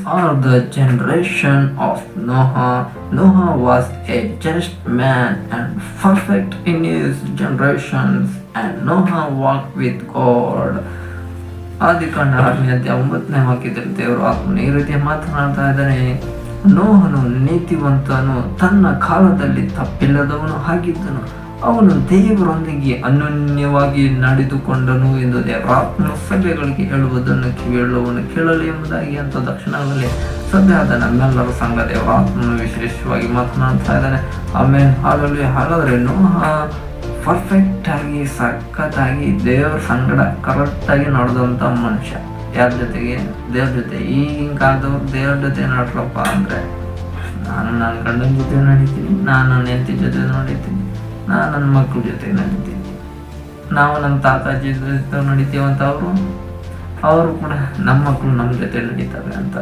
are the generation of Noah. Noah was a just man and perfect in his generations, and Noah walked with God. ಆದಿಕಾಂಡ 6ನೇ ಅಧ್ಯಾಯ 9ನೇ ವಾಕ್ಯದಲ್ಲಿ ದೇವರು ಆತ್ಮನು ಈ ರೀತಿ ಮಾತನಾಡ್ತಾ ಇದ್ದಾನೆ. ನೋಹನು ನೀತಿವಂತನು, ತನ್ನ ಕಾಲದಲ್ಲಿ ತಪ್ಪಿಲ್ಲದವನು ಆಗಿದ್ದನು, ಅವನು ದೇವರೊಂದಿಗೆ ಅನನ್ಯವಾಗಿ ನಡೆದುಕೊಂಡನು ಎಂದು ದೇವರಾತ್ಮನ ಸಭೆಗಳಿಗೆ ಹೇಳುವುದನ್ನು ಕಿವಿಯುಳ್ಳವನು ಕೇಳಲಿ ಎಂಬುದಾಗಿ ಅಂತ ದಕ್ಷಿಣದಲ್ಲಿ ಸಭೆ ಆದ ನಮ್ಮೆಲ್ಲರ ಸಂಘ ದೇವರಾತ್ಮನು ವಿಶೇಷವಾಗಿ ಮಾತನಾಡ್ತಾ ಇದ್ದಾನೆ. ಆಮೇಲೆ ಹಾಗಾದ್ರೆ ನೋಹ ಪರ್ಫೆಕ್ಟ್ ಆಗಿ ಸಖತ್ತಾಗಿ ದೇವ್ರ ಸಂಗಡ ಕರೆಕ್ಟಾಗಿ ನಡೆದಂಥ ಮನುಷ್ಯ. ಯಾರ ಜೊತೆಗೆ? ದೇವ್ರ ಜೊತೆ. ಈಗಿನ ಕಾಲದವ್ರು ದೇವ್ರ ಜೊತೆ ನಡ್ರಪ್ಪ ಅಂದರೆ, ನಾನು ನನ್ನ ಗಂಡನ ಜೊತೆ ನಡೀತೀನಿ, ನಾನು ನನ್ನ ಹೆಂಡತಿ ಜೊತೆ ನಡೀತೀನಿ, ನಾನು ನನ್ನ ಮಕ್ಕಳ ಜೊತೆ ನಡೀತೀನಿ, ನಾವು ನಮ್ಮ ತಾತಾಜಿ ಜೊತೆ ನಡೀತೀವಂತ ಅವರು ಕೂಡ ನಮ್ಮ ಮಕ್ಕಳು ನಮ್ಮ ಜೊತೆ ನಡೀತವೆ ಅಂತ